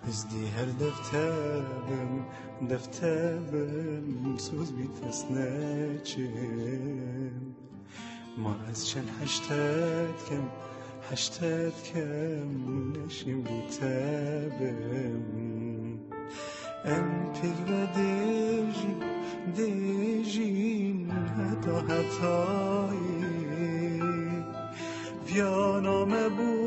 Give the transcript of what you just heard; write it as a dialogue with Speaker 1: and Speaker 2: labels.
Speaker 1: از دی هر دفترم سوز بیتس نچم ما از چند هشتاد کم نشیم بیتبم ام پیگ و دیجین حتی ویا نامه بود